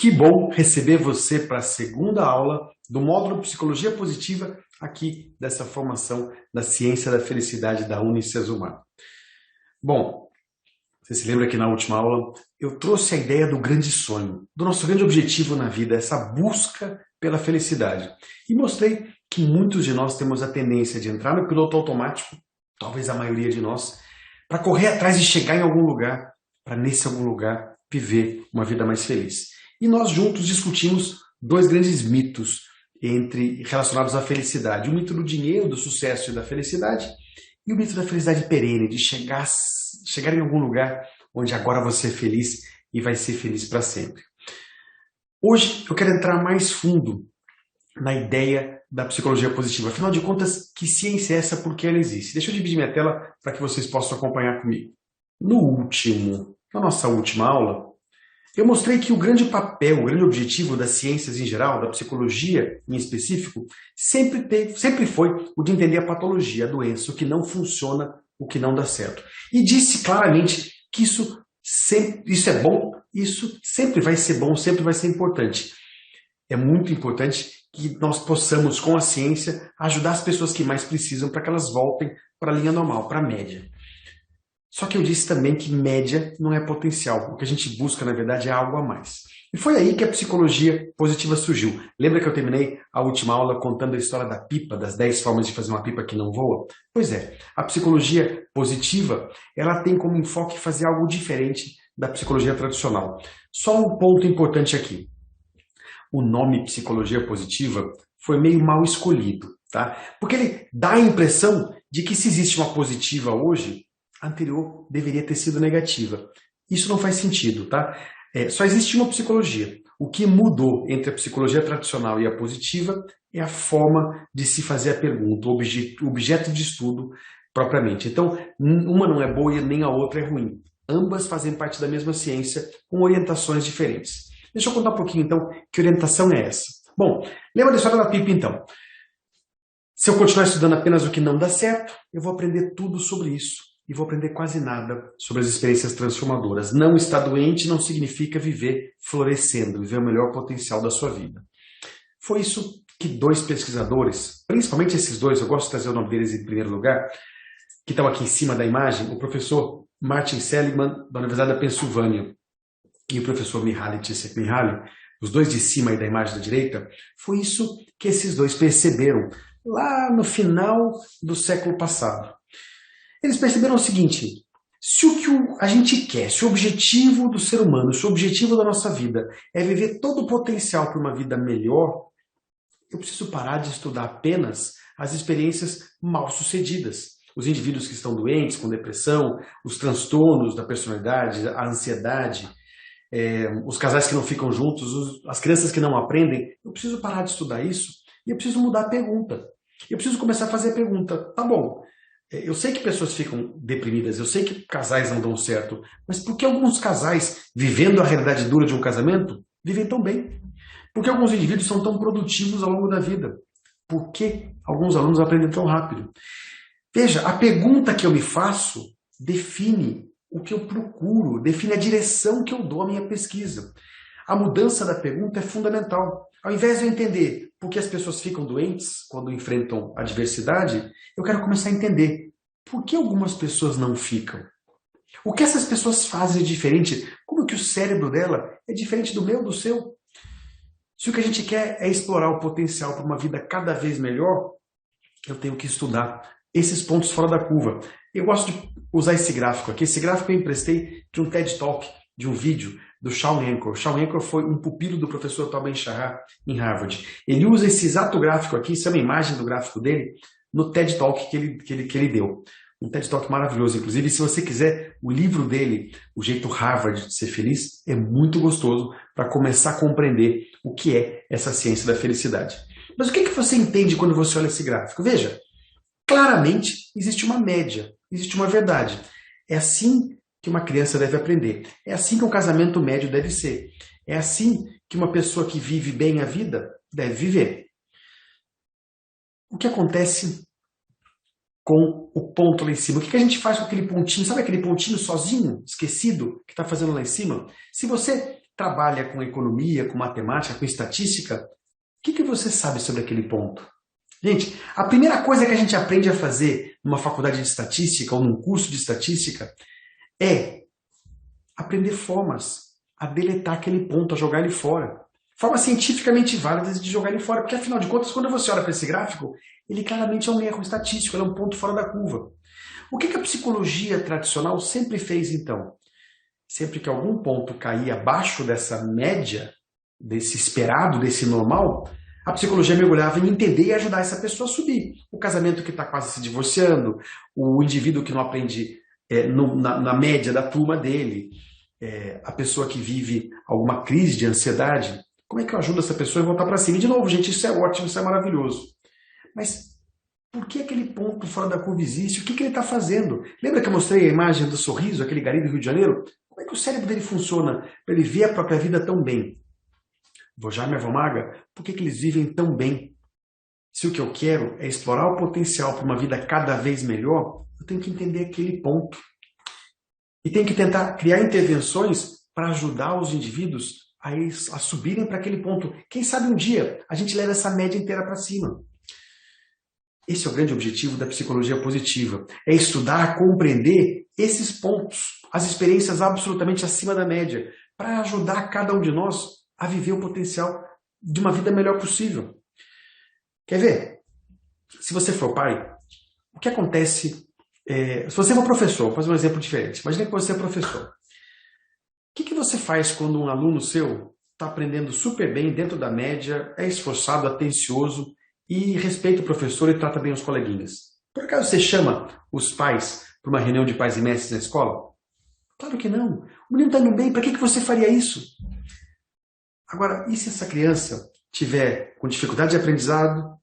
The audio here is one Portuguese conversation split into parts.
Que bom receber você para a segunda aula do módulo Psicologia Positiva aqui dessa formação da Ciência da Felicidade da Unicesumar. Bom, você se lembra que na última aula eu trouxe a ideia do grande sonho, do nosso grande objetivo na vida, essa busca pela felicidade. E mostrei que muitos de nós temos a tendência de entrar no piloto automático, talvez a maioria de nós, para correr atrás e chegar em algum lugar, para nesse algum lugar viver uma vida mais feliz. E nós juntos discutimos dois grandes mitos relacionados à felicidade. O mito do dinheiro, do sucesso e da felicidade, e o mito da felicidade perene, de chegar em algum lugar onde agora você é feliz e vai ser feliz para sempre. Hoje eu quero entrar mais fundo na ideia da psicologia positiva. Afinal de contas, que ciência é essa? Por que ela existe? Deixa eu dividir minha tela para que vocês possam acompanhar comigo. Na nossa última aula, eu mostrei que o grande papel, o grande objetivo das ciências em geral, da psicologia em específico, sempre foi o de entender a patologia, a doença, o que não funciona, o que não dá certo. E disse claramente que isso é bom, isso sempre vai ser bom, sempre vai ser importante. É muito importante que nós possamos, com a ciência, ajudar as pessoas que mais precisam para que elas voltem para a linha normal, para a média. Só que eu disse também que média não é potencial. O que a gente busca, na verdade, é algo a mais. E foi aí que a psicologia positiva surgiu. Lembra que eu terminei a última aula contando a história da pipa, das 10 formas de fazer uma pipa que não voa? Pois é, a psicologia positiva, ela tem como enfoque fazer algo diferente da psicologia tradicional. Só um ponto importante aqui. O nome psicologia positiva foi meio mal escolhido, tá? Porque ele dá a impressão de que se existe uma positiva hoje, a anterior deveria ter sido negativa. Isso não faz sentido, tá? Só existe uma psicologia. O que mudou entre a psicologia tradicional e a positiva é a forma de se fazer a pergunta, o objeto de estudo propriamente. Então, uma não é boa e nem a outra é ruim. Ambas fazem parte da mesma ciência, com orientações diferentes. Deixa eu contar um pouquinho, então, que orientação é essa. Bom, lembra da história da pipa, então? Se eu continuar estudando apenas o que não dá certo, eu vou aprender tudo sobre isso. E vou aprender quase nada sobre as experiências transformadoras. Não estar doente não significa viver florescendo, viver o melhor potencial da sua vida. Foi isso que dois pesquisadores, principalmente esses dois, eu gosto de trazer o nome deles em primeiro lugar, que estão aqui em cima da imagem, o professor Martin Seligman, da Universidade da Pensilvânia, e o professor Mihaly Csikszentmihalyi, os dois de cima aí da imagem da direita, foi isso que esses dois perceberam lá no final do século passado. Eles perceberam o seguinte: se o que a gente quer, se o objetivo do ser humano, se o objetivo da nossa vida é viver todo o potencial para uma vida melhor, eu preciso parar de estudar apenas as experiências mal-sucedidas. Os indivíduos que estão doentes, com depressão, os transtornos da personalidade, a ansiedade, os casais que não ficam juntos, as crianças que não aprendem. Eu preciso parar de estudar isso e eu preciso mudar a pergunta. Eu preciso começar a fazer a pergunta: tá bom, eu sei que pessoas ficam deprimidas, eu sei que casais não dão certo, mas por que alguns casais, vivendo a realidade dura de um casamento, vivem tão bem? Por que alguns indivíduos são tão produtivos ao longo da vida? Por que alguns alunos aprendem tão rápido? Veja, a pergunta que eu me faço define o que eu procuro, define a direção que eu dou à minha pesquisa. A mudança da pergunta é fundamental. Ao invés de eu entender por que as pessoas ficam doentes quando enfrentam adversidade, eu quero começar a entender por que algumas pessoas não ficam. O que essas pessoas fazem de diferente? Como que o cérebro dela é diferente do meu, do seu? Se o que a gente quer é explorar o potencial para uma vida cada vez melhor, eu tenho que estudar esses pontos fora da curva. Eu gosto de usar esse gráfico aqui. Esse gráfico eu emprestei de um TED Talk, de um vídeo do Shawn Achor. Shawn Achor foi um pupilo do professor Tal Ben-Shahar em Harvard. Ele usa esse exato gráfico aqui, isso é uma imagem do gráfico dele, no TED Talk que ele deu. Um TED Talk maravilhoso, inclusive. Se você quiser, o livro dele, O Jeito Harvard de Ser Feliz, é muito gostoso para começar a compreender o que é essa ciência da felicidade. Mas o que você entende quando você olha esse gráfico? Veja, claramente existe uma média, existe uma verdade. É assim que uma criança deve aprender. É assim que um casamento médio deve ser. É assim que uma pessoa que vive bem a vida deve viver. O que acontece com o ponto lá em cima? O que a gente faz com aquele pontinho? Sabe aquele pontinho sozinho, esquecido, que está fazendo lá em cima? Se você trabalha com economia, com matemática, com estatística, o que você sabe sobre aquele ponto? Gente, a primeira coisa que a gente aprende a fazer numa faculdade de estatística ou num curso de estatística é aprender formas a deletar aquele ponto, a jogar ele fora. Formas cientificamente válidas de jogar ele fora, porque afinal de contas, quando você olha para esse gráfico, ele claramente é um erro estatístico, ele é um ponto fora da curva. O que a psicologia tradicional sempre fez então? Sempre que algum ponto caía abaixo dessa média, desse esperado, desse normal, a psicologia mergulhava em entender e ajudar essa pessoa a subir. O casamento que está quase se divorciando, o indivíduo que não aprende na média da turma dele, a pessoa que vive alguma crise de ansiedade. Como é que eu ajudo essa pessoa a voltar para cima? E de novo, gente, isso é ótimo, isso é maravilhoso. Mas por que aquele ponto fora da curva existe? O que ele está fazendo? Lembra que eu mostrei a imagem do sorriso, aquele gari do Rio de Janeiro? Como é que o cérebro dele funciona para ele ver a própria vida tão bem? Vojar e Avomaga, por que eles vivem tão bem? Se o que eu quero é explorar o potencial para uma vida cada vez melhor, eu tenho que entender aquele ponto. E tenho que tentar criar intervenções para ajudar os indivíduos a subirem para aquele ponto. Quem sabe um dia a gente leva essa média inteira para cima. Esse é o grande objetivo da psicologia positiva. É estudar, compreender esses pontos, as experiências absolutamente acima da média, para ajudar cada um de nós a viver o potencial de uma vida melhor possível. Quer ver? Se você for pai, o que acontece... se você for professor, vou fazer um exemplo diferente. Imagina que você é professor. O que você faz quando um aluno seu está aprendendo super bem, dentro da média, é esforçado, atencioso e respeita o professor e trata bem os coleguinhas? Por acaso você chama os pais para uma reunião de pais e mestres na escola? Claro que não. O menino está indo bem, para que você faria isso? Agora, e se essa criança tiver com dificuldade de aprendizado,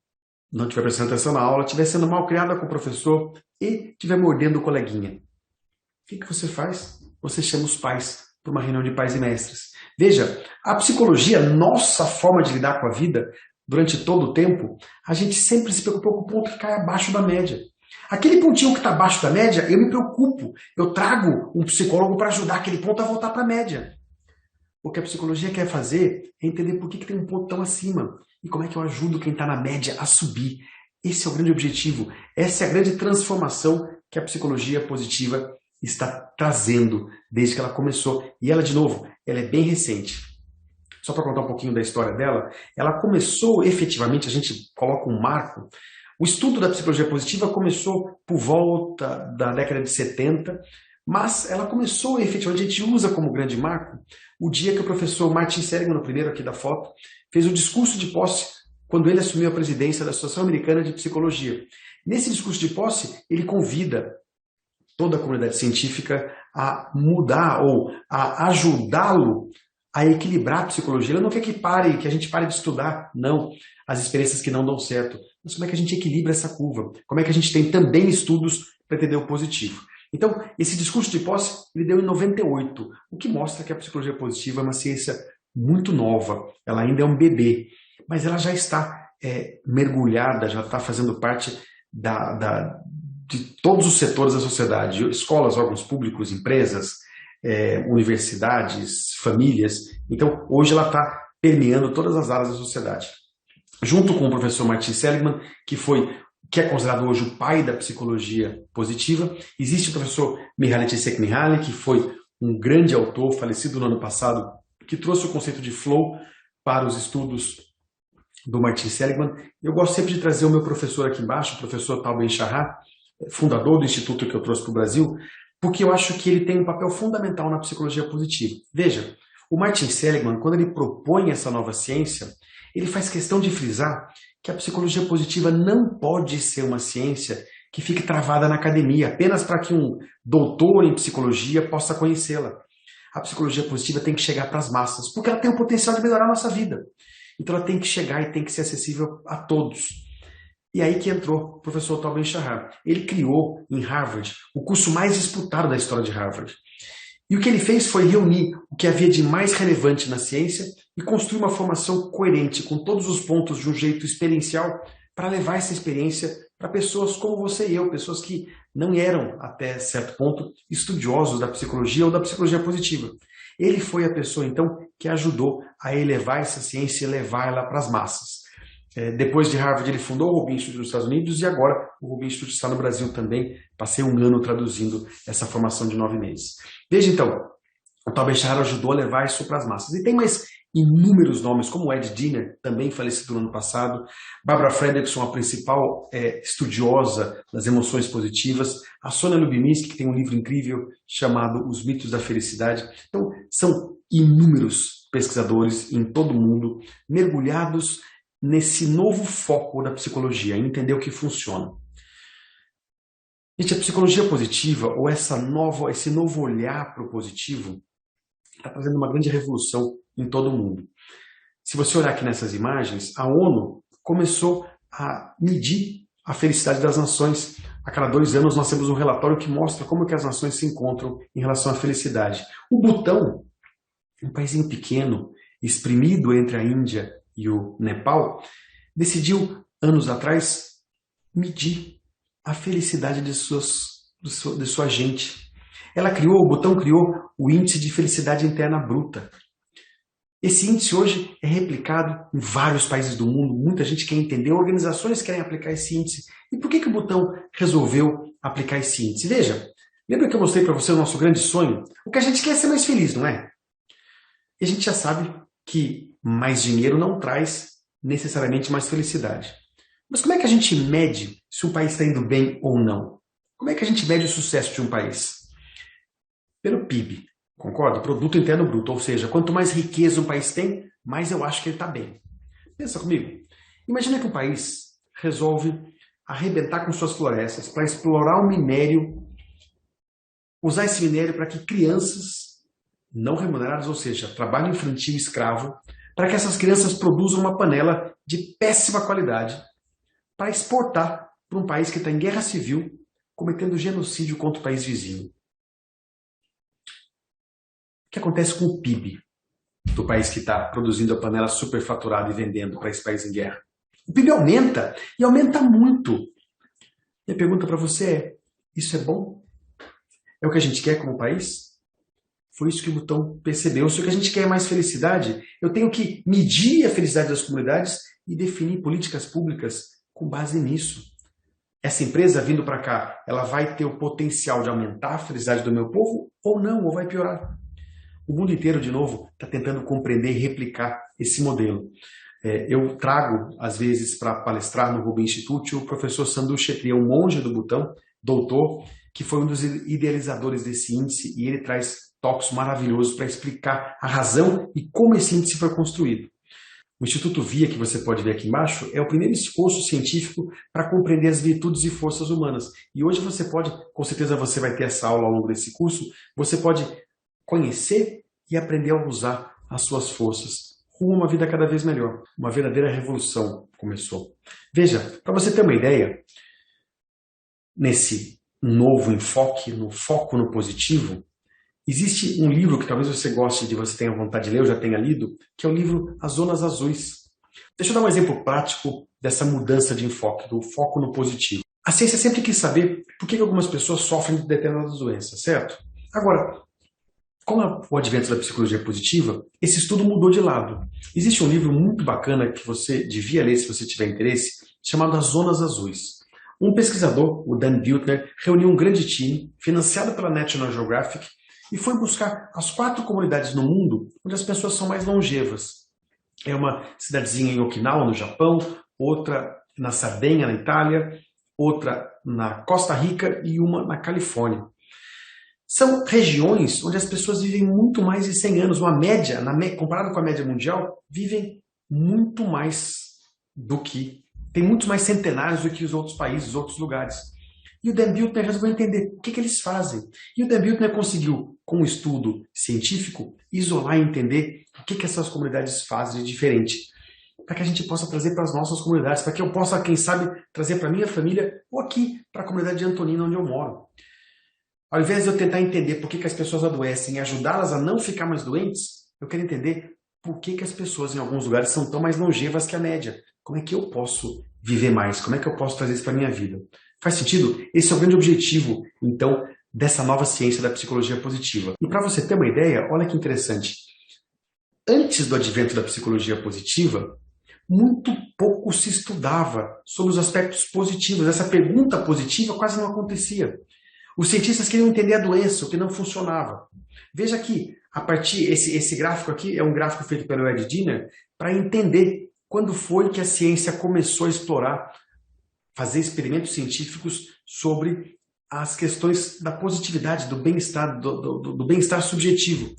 não estiver prestando atenção na aula, estiver sendo mal criada com o professor e estiver mordendo o coleguinha? O que você faz? Você chama os pais para uma reunião de pais e mestres. Veja, a psicologia, nossa forma de lidar com a vida, durante todo o tempo, a gente sempre se preocupou com o ponto que cai abaixo da média. Aquele pontinho que está abaixo da média, eu me preocupo. Eu trago um psicólogo para ajudar aquele ponto a voltar para a média. O que a psicologia quer fazer é entender por que tem um ponto tão acima e como é que eu ajudo quem está na média a subir. Esse é o grande objetivo, essa é a grande transformação que a psicologia positiva está trazendo desde que ela começou. E ela, de novo, ela é bem recente. Só para contar um pouquinho da história dela, ela começou efetivamente, a gente coloca um marco. O estudo da psicologia positiva começou por volta da década de 70, mas ela começou efetivamente, a gente usa como grande marco o dia que o professor Martin Seligman, o primeiro aqui da foto, fez o discurso de posse quando ele assumiu a presidência da Associação Americana de Psicologia. Nesse discurso de posse, ele convida toda a comunidade científica a mudar ou a ajudá-lo a equilibrar a psicologia. Ele não quer que a gente pare de estudar, não, as experiências que não dão certo. Mas como é que a gente equilibra essa curva? Como é que a gente tem também estudos para entender o positivo? Então, esse discurso de posse, ele deu em 98, o que mostra que a psicologia positiva é uma ciência muito nova, ela ainda é um bebê, mas ela já está mergulhada, já está fazendo parte de todos os setores da sociedade, escolas, órgãos públicos, empresas, universidades, famílias. Então, hoje ela está permeando todas as áreas da sociedade. Junto com o professor Martin Seligman, que é considerado hoje o pai da psicologia positiva, existe o professor Mihaly Csikszentmihalyi, que foi um grande autor, falecido no ano passado, que trouxe o conceito de flow para os estudos do Martin Seligman. Eu gosto sempre de trazer o meu professor aqui embaixo, o professor Tal Ben-Shahar, fundador do instituto que eu trouxe para o Brasil, porque eu acho que ele tem um papel fundamental na psicologia positiva. Veja, o Martin Seligman, quando ele propõe essa nova ciência, ele faz questão de frisar que a psicologia positiva não pode ser uma ciência que fique travada na academia, apenas para que um doutor em psicologia possa conhecê-la. A psicologia positiva tem que chegar para as massas, porque ela tem o potencial de melhorar a nossa vida. Então ela tem que chegar e tem que ser acessível a todos. E aí que entrou o professor Tal Ben-Shahar. Ele criou em Harvard o curso mais disputado da história de Harvard. E o que ele fez foi reunir o que havia de mais relevante na ciência e construir uma formação coerente com todos os pontos de um jeito experiencial para levar essa experiência para pessoas como você e eu, pessoas que não eram, até certo ponto, estudiosos da psicologia ou da psicologia positiva. Ele foi a pessoa, então, que ajudou a elevar essa ciência e levar ela para as massas. Depois de Harvard, ele fundou o Rubin Institute nos Estados Unidos e agora o Rubin Institute está no Brasil também. Passei um ano traduzindo essa formação de 9 meses. Veja, então, o Tal Ben-Shahar ajudou a levar isso para as massas. E tem mais inúmeros nomes, como Ed Diener, também falecido no ano passado, Barbara Fredrickson, a principal estudiosa das emoções positivas, a Sonia Lubinsky, que tem um livro incrível chamado Os Mitos da Felicidade. Então, são inúmeros pesquisadores em todo o mundo mergulhados nesse novo foco da psicologia, entender o que funciona. Gente, a psicologia positiva, ou esse novo olhar para o positivo, está trazendo uma grande revolução em todo o mundo. Se você olhar aqui nessas imagens, a ONU começou a medir a felicidade das nações. A cada 2 anos nós temos um relatório que mostra como que as nações se encontram em relação à felicidade. O Butão, um paísinho pequeno, espremido entre a Índia e o Nepal, decidiu, anos atrás, medir a felicidade de sua gente. O Butão criou o Índice de Felicidade Interna Bruta. Esse índice hoje é replicado em vários países do mundo, muita gente quer entender, organizações querem aplicar esse índice. E por que o Butão resolveu aplicar esse índice? Veja, lembra que eu mostrei para você o nosso grande sonho? O que a gente quer é ser mais feliz, não é? E a gente já sabe que mais dinheiro não traz necessariamente mais felicidade. Mas como é que a gente mede se um país está indo bem ou não? Como é que a gente mede o sucesso de um país? Pelo PIB, concorda? Produto Interno Bruto, ou seja, quanto mais riqueza um país tem, mais eu acho que ele está bem. Pensa comigo. Imagina que um país resolve arrebentar com suas florestas para explorar o minério, usar esse minério para que crianças não remuneradas, ou seja, trabalho infantil escravo, para que essas crianças produzam uma panela de péssima qualidade para exportar para um país que está em guerra civil, cometendo genocídio contra o país vizinho. O que acontece com o PIB do país que está produzindo a panela superfaturada e vendendo para esse país em guerra? O PIB aumenta, e aumenta muito. Minha pergunta para você é, isso é bom? É o que a gente quer como país? Foi isso que o Butão percebeu. Se o que a gente quer é mais felicidade, eu tenho que medir a felicidade das comunidades e definir políticas públicas com base nisso. Essa empresa vindo para cá, ela vai ter o potencial de aumentar a felicidade do meu povo ou não, ou vai piorar? O mundo inteiro, de novo, está tentando compreender e replicar esse modelo. Eu trago, às vezes, para palestrar no Rubin Institute, o professor Sandhu Chetri, um monge do Butão, doutor, que foi um dos idealizadores desse índice, e ele traz toques maravilhosos para explicar a razão e como esse índice foi construído. O Instituto VIA, que você pode ver aqui embaixo, é o primeiro esforço científico para compreender as virtudes e forças humanas. E hoje você pode, com certeza você vai ter essa aula ao longo desse curso, você pode conhecer e aprender a usar as suas forças rumo a uma vida cada vez melhor. Uma verdadeira revolução começou. Veja, para você ter uma ideia, nesse novo enfoque, no foco no positivo, existe um livro que talvez você goste de, você tenha vontade de ler, eu já tenha lido, que é o livro As Zonas Azuis. Deixa eu dar um exemplo prático dessa mudança de enfoque, do foco no positivo. A ciência sempre quis saber por que algumas pessoas sofrem de determinadas doenças, certo? Agora, com o advento da psicologia positiva, esse estudo mudou de lado. Existe um livro muito bacana que você devia ler se você tiver interesse, chamado As Zonas Azuis. Um pesquisador, o Dan Buettner, reuniu um grande time, financiado pela National Geographic, e foi buscar as 4 comunidades no mundo onde as pessoas são mais longevas. É uma cidadezinha em Okinawa, no Japão, outra na Sardenha, na Itália, outra na Costa Rica e uma na Califórnia. São regiões onde as pessoas vivem muito mais de 100 anos. Uma média, comparado com a média mundial, vivem muito mais tem muitos mais centenários do que os outros países, os outros lugares. E o Dan Buettner resolveu entender o que eles fazem. E o Dan Buettner conseguiu, com um estudo científico, isolar e entender o que essas comunidades fazem de diferente. Para que a gente possa trazer para as nossas comunidades, para que eu possa, quem sabe, trazer para a minha família ou aqui, para a comunidade de Antonina, onde eu moro. Ao invés de eu tentar entender por que as pessoas adoecem e ajudá-las a não ficar mais doentes, eu quero entender por que as pessoas em alguns lugares são tão mais longevas que a média. Como é que eu posso viver mais? Como é que eu posso trazer isso para a minha vida? Faz sentido? Esse é o grande objetivo, então, dessa nova ciência da psicologia positiva. E para você ter uma ideia, olha que interessante. Antes do advento da psicologia positiva, muito pouco se estudava sobre os aspectos positivos. Essa pergunta positiva quase não acontecia. Os cientistas queriam entender a doença, o que não funcionava. Veja aqui, a partir esse gráfico aqui é um gráfico feito pelo Ed Diener para entender quando foi que a ciência começou a explorar, fazer experimentos científicos sobre as questões da positividade, do bem-estar, do bem-estar subjetivo.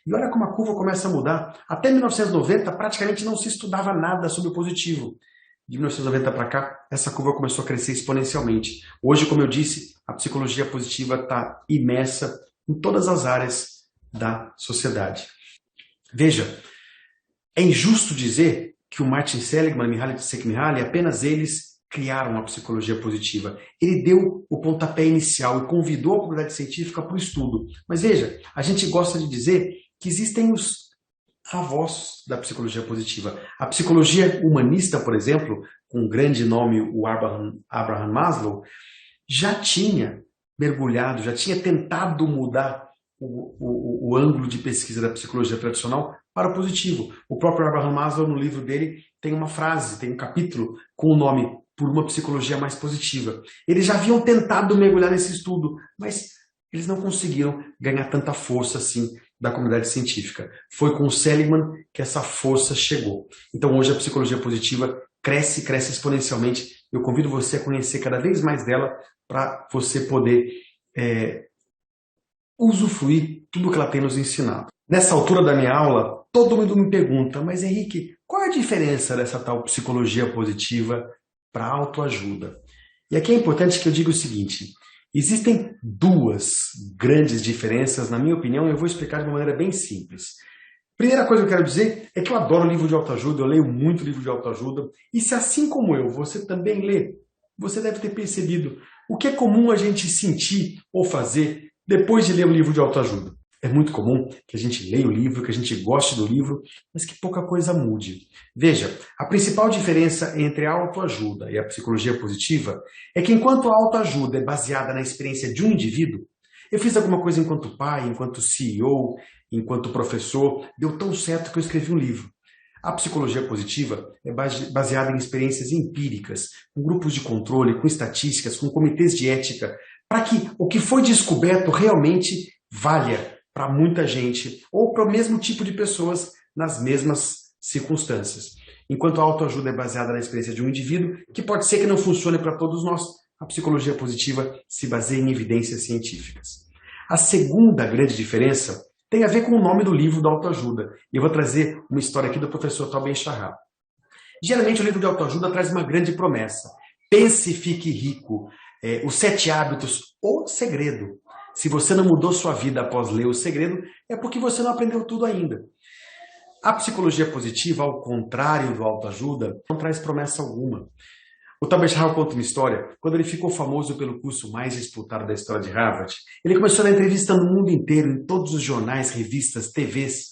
E olha como a curva começa a mudar. Até 1990, praticamente não se estudava nada sobre o positivo. De 1990 para cá, essa curva começou a crescer exponencialmente. Hoje, como eu disse, a psicologia positiva está imersa em todas as áreas da sociedade. Veja, é injusto dizer que o Martin Seligman e Mihaly Csikszentmihalyi, apenas eles criaram a psicologia positiva. Ele deu o pontapé inicial e convidou a comunidade científica para o estudo. Mas veja, a gente gosta de dizer que existem os avós da psicologia positiva. A psicologia humanista, por exemplo, com um grande nome, o Abraham Maslow, já tinha mergulhado, já tinha tentado mudar o ângulo de pesquisa da psicologia tradicional para o positivo. O próprio Abraham Maslow, no livro dele, tem uma frase, tem um capítulo com o nome Por uma Psicologia Mais Positiva. Eles já haviam tentado mergulhar nesse estudo, mas eles não conseguiram ganhar tanta força assim da comunidade científica. Foi com o Seligman que essa força chegou. Então hoje a psicologia positiva cresce exponencialmente. Eu convido você a conhecer cada vez mais dela para você poder usufruir tudo que ela tem nos ensinado. Nessa altura da minha aula, todo mundo me pergunta, mas Henrique, qual é a diferença dessa tal psicologia positiva para autoajuda? E aqui é importante que eu diga o seguinte, existem duas grandes diferenças, na minha opinião, e eu vou explicar de uma maneira bem simples. Primeira coisa que eu quero dizer é que eu adoro livro de autoajuda, eu leio muito livro de autoajuda, e se assim como eu, você também lê, você deve ter percebido o que é comum a gente sentir ou fazer depois de ler um livro de autoajuda. É muito comum que a gente leia o livro, que a gente goste do livro, mas que pouca coisa mude. Veja, a principal diferença entre a autoajuda e a psicologia positiva é que enquanto a autoajuda é baseada na experiência de um indivíduo, eu fiz alguma coisa enquanto pai, enquanto CEO, enquanto professor, deu tão certo que eu escrevi um livro. A psicologia positiva é baseada em experiências empíricas, com grupos de controle, com estatísticas, com comitês de ética, para que o que foi descoberto realmente valha para muita gente, ou para o mesmo tipo de pessoas nas mesmas circunstâncias. Enquanto a autoajuda é baseada na experiência de um indivíduo, que pode ser que não funcione para todos nós, a psicologia positiva se baseia em evidências científicas. A segunda grande diferença tem a ver com o nome do livro da autoajuda. E eu vou trazer uma história aqui do professor Tal Ben-Shahar. Geralmente o livro de autoajuda traz uma grande promessa. Pense e fique rico. Os 7 hábitos, o segredo. Se você não mudou sua vida após ler O Segredo, é porque você não aprendeu tudo ainda. A psicologia positiva, ao contrário do autoajuda, não traz promessa alguma. O Tal Ben-Shahar conta uma história, quando ele ficou famoso pelo curso mais disputado da história de Harvard, ele começou a dar entrevista no mundo inteiro, em todos os jornais, revistas, TVs.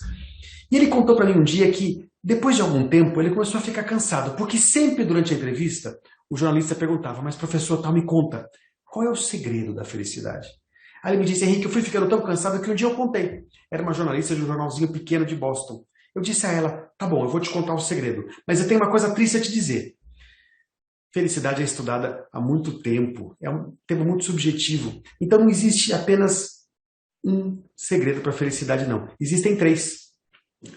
E ele contou para mim um dia que, depois de algum tempo, ele começou a ficar cansado, porque sempre durante a entrevista, o jornalista perguntava, mas professor, Tal, me conta, qual é o segredo da felicidade? Aí ele me disse, Henrique, eu fui ficando tão cansado que um dia eu contei. Era uma jornalista de um jornalzinho pequeno de Boston. Eu disse a ela, tá bom, eu vou te contar o segredo, mas eu tenho uma coisa triste a te dizer. Felicidade é estudada há muito tempo, é um tema muito subjetivo. Então não existe apenas um segredo para a felicidade, não. Existem 3.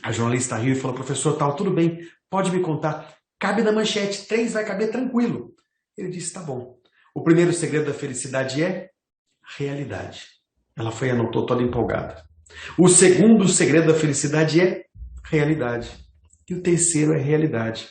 A jornalista riu e falou, professor Tal, tudo bem, pode me contar. Cabe na manchete, 3 vai caber tranquilo. Ele disse, tá bom. O primeiro segredo da felicidade é realidade. Ela foi e anotou toda empolgada. O segundo segredo da felicidade é realidade. E o terceiro é realidade.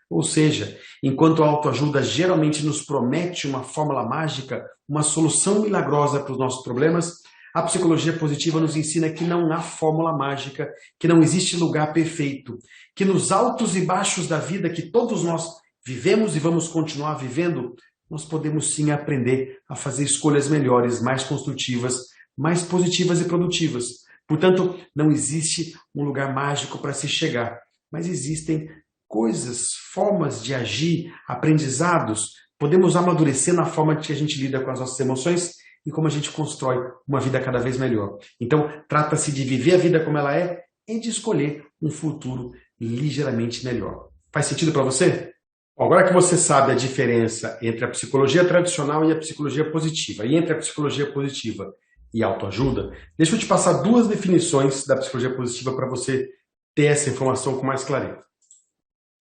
Ou seja, enquanto a autoajuda geralmente nos promete uma fórmula mágica, uma solução milagrosa para os nossos problemas, a psicologia positiva nos ensina que não há fórmula mágica, que não existe lugar perfeito, que nos altos e baixos da vida que todos nós vivemos e vamos continuar vivendo, nós podemos sim aprender a fazer escolhas melhores, mais construtivas, mais positivas e produtivas. Portanto, não existe um lugar mágico para se chegar, mas existem coisas, formas de agir, aprendizados, podemos amadurecer na forma que a gente lida com as nossas emoções e como a gente constrói uma vida cada vez melhor. Então, trata-se de viver a vida como ela é e de escolher um futuro ligeiramente melhor. Faz sentido para você? Agora que você sabe a diferença entre a psicologia tradicional e a psicologia positiva, e entre a psicologia positiva e autoajuda, deixa eu te passar duas definições da psicologia positiva para você ter essa informação com mais clareza.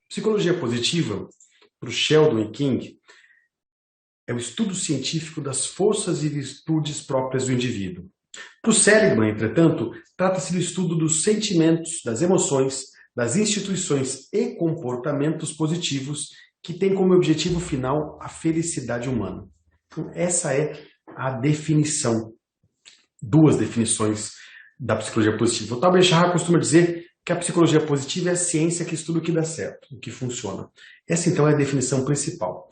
Psicologia positiva, para o Sheldon e King, é o estudo científico das forças e virtudes próprias do indivíduo. Para o Seligman, entretanto, trata-se do estudo dos sentimentos, das emoções, das instituições e comportamentos positivos que têm como objetivo final a felicidade humana. Então, essa é a definição, duas definições da psicologia positiva. O Tal Ben-Shahar costuma dizer que a psicologia positiva é a ciência que estuda o que dá certo, o que funciona. Essa, então, é a definição principal.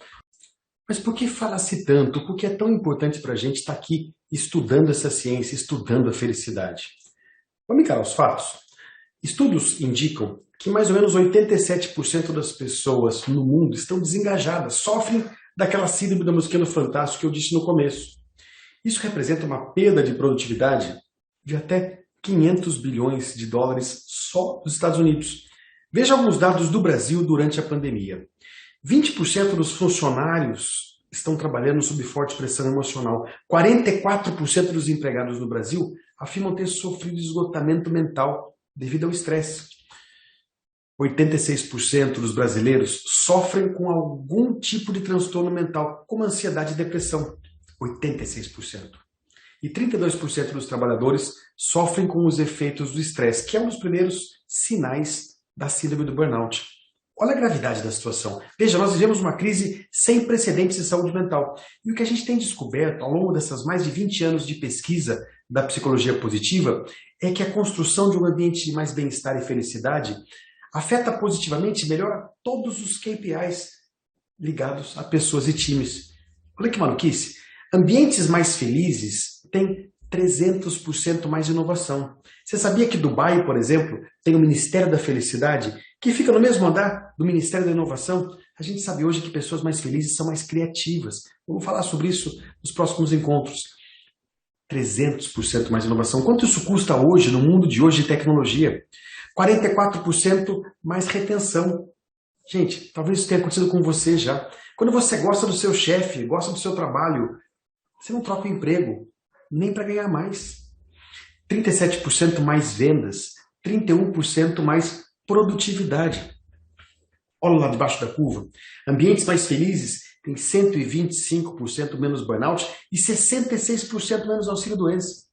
Mas por que fala-se tanto? Por que é tão importante para a gente estar aqui estudando essa ciência, estudando a felicidade? Vamos encarar os fatos? Estudos indicam que mais ou menos 87% das pessoas no mundo estão desengajadas, sofrem daquela síndrome da mosquinha no fantástico que eu disse no começo. Isso representa uma perda de produtividade de até 500 bilhões de dólares só nos Estados Unidos. Veja alguns dados do Brasil durante a pandemia. 20% dos funcionários estão trabalhando sob forte pressão emocional. 44% dos empregados no Brasil afirmam ter sofrido esgotamento mental devido ao estresse. 86% dos brasileiros sofrem com algum tipo de transtorno mental, como ansiedade e depressão. 86%. E 32% dos trabalhadores sofrem com os efeitos do estresse, que é um dos primeiros sinais da síndrome do burnout. Olha a gravidade da situação. Veja, nós vivemos uma crise sem precedentes de saúde mental. E o que a gente tem descoberto ao longo dessas mais de 20 anos de pesquisa da psicologia positiva é que a construção de um ambiente de mais bem-estar e felicidade afeta positivamente e melhora todos os KPIs ligados a pessoas e times. Olha que maluquice. Ambientes mais felizes têm 300% mais inovação. Você sabia que Dubai, por exemplo, tem o Ministério da Felicidade, que fica no mesmo andar do Ministério da Inovação? A gente sabe hoje que pessoas mais felizes são mais criativas. Vamos falar sobre isso nos próximos encontros. 300% mais inovação. Quanto isso custa hoje, no mundo de hoje de tecnologia? 44% mais retenção. Gente, talvez isso tenha acontecido com você já. Quando você gosta do seu chefe, gosta do seu trabalho, você não troca o emprego, nem para ganhar mais. 37% mais vendas, 31% mais produtividade. Olha lá debaixo da curva. Ambientes mais felizes têm 125% menos burnout e 66% menos auxílio-doença.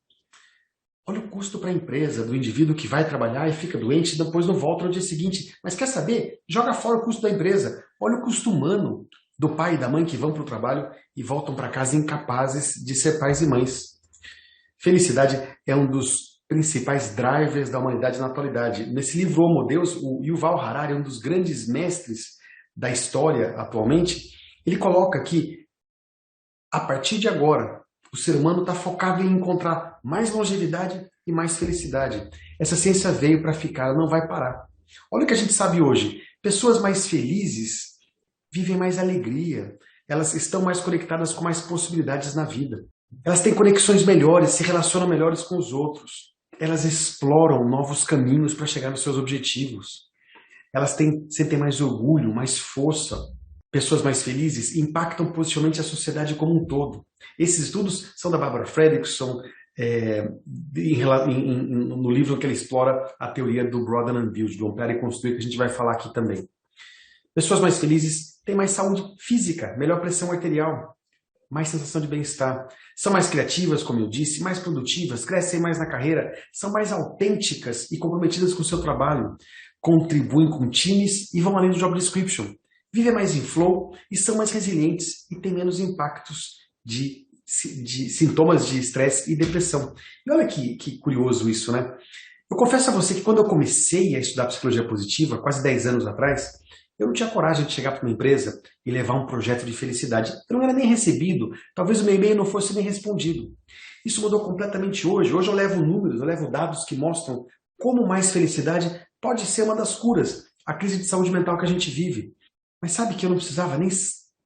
Olha o custo para a empresa, do indivíduo que vai trabalhar e fica doente e depois não volta no dia seguinte. Mas quer saber? Joga fora o custo da empresa. Olha o custo humano do pai e da mãe que vão para o trabalho e voltam para casa incapazes de ser pais e mães. Felicidade é um dos principais drivers da humanidade na atualidade. Nesse livro Homo Deus, o Yuval Harari, um dos grandes mestres da história atualmente, ele coloca que, a partir de agora, o ser humano está focado em encontrar mais longevidade e mais felicidade. Essa ciência veio para ficar, ela não vai parar. Olha o que a gente sabe hoje. Pessoas mais felizes vivem mais alegria. Elas estão mais conectadas com mais possibilidades na vida. Elas têm conexões melhores, se relacionam melhores com os outros. Elas exploram novos caminhos para chegar nos seus objetivos. Elas sentem mais orgulho, mais força. Pessoas mais felizes impactam positivamente a sociedade como um todo. Esses estudos são da Barbara Fredrickson, no livro que ele explora a teoria do Broaden and Build, do ampliar e construir, que a gente vai falar aqui também. Pessoas mais felizes têm mais saúde física, melhor pressão arterial, mais sensação de bem-estar. São mais criativas, como eu disse, mais produtivas, crescem mais na carreira, são mais autênticas e comprometidas com o seu trabalho, contribuem com times e vão além do job description. Vivem mais em flow e são mais resilientes e têm menos impactos de sintomas de estresse e depressão. E olha que curioso isso, né? Eu confesso a você que quando eu comecei a estudar psicologia positiva, quase 10 anos atrás, eu não tinha coragem de chegar para uma empresa e levar um projeto de felicidade. Eu não era nem recebido, talvez o meu e-mail não fosse nem respondido. Isso mudou completamente hoje. Hoje eu levo números, eu levo dados que mostram como mais felicidade pode ser uma das curas a crise de saúde mental que a gente vive. Mas sabe que eu não precisava nem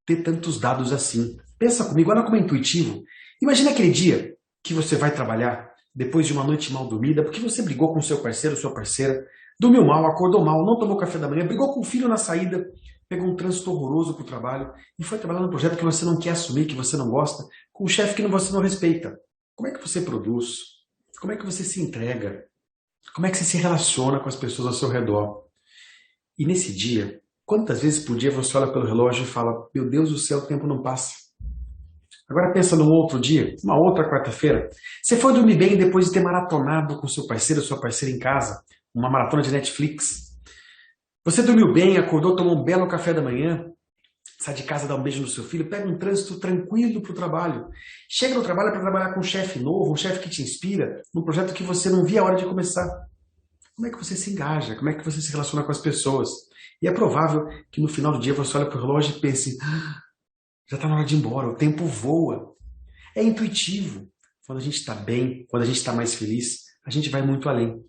ter tantos dados assim. Pensa comigo, olha como é intuitivo. Imagina aquele dia que você vai trabalhar depois de uma noite mal dormida, porque você brigou com seu parceiro, sua parceira, dormiu mal, acordou mal, não tomou café da manhã, brigou com o filho na saída, pegou um trânsito horroroso para o trabalho e foi trabalhar num projeto que você não quer assumir, que você não gosta, com um chefe que você não respeita. Como é que você produz? Como é que você se entrega? Como é que você se relaciona com as pessoas ao seu redor? E nesse dia, quantas vezes por dia você olha pelo relógio e fala, meu Deus do céu, o tempo não passa. Agora pensa num outro dia, uma outra quarta-feira. Você foi dormir bem depois de ter maratonado com seu parceiro ou sua parceira em casa, uma maratona de Netflix. Você dormiu bem, acordou, tomou um belo café da manhã, sai de casa, dá um beijo no seu filho, pega um trânsito tranquilo para o trabalho. Chega no trabalho para trabalhar com um chefe novo, um chefe que te inspira, num projeto que você não via a hora de começar. Como é que você se engaja? Como é que você se relaciona com as pessoas? E é provável que no final do dia você olhe para o relógio e pense, já está na hora de ir embora, o tempo voa. É intuitivo. Quando a gente está bem, quando a gente está mais feliz, a gente vai muito além.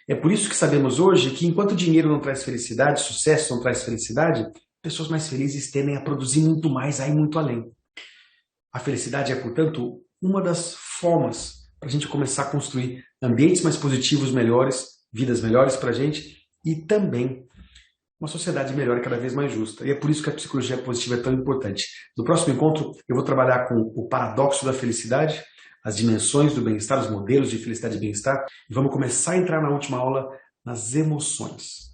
É por isso que sabemos hoje que enquanto o dinheiro não traz felicidade, sucesso não traz felicidade, pessoas mais felizes tendem a produzir muito mais, a ir muito além. A felicidade é, portanto, uma das formas para a gente começar a construir ambientes mais positivos, melhores, vidas melhores para a gente e também uma sociedade melhor e cada vez mais justa. E é por isso que a psicologia positiva é tão importante. No próximo encontro, eu vou trabalhar com o paradoxo da felicidade, as dimensões do bem-estar, os modelos de felicidade e bem-estar, e vamos começar a entrar na última aula nas emoções.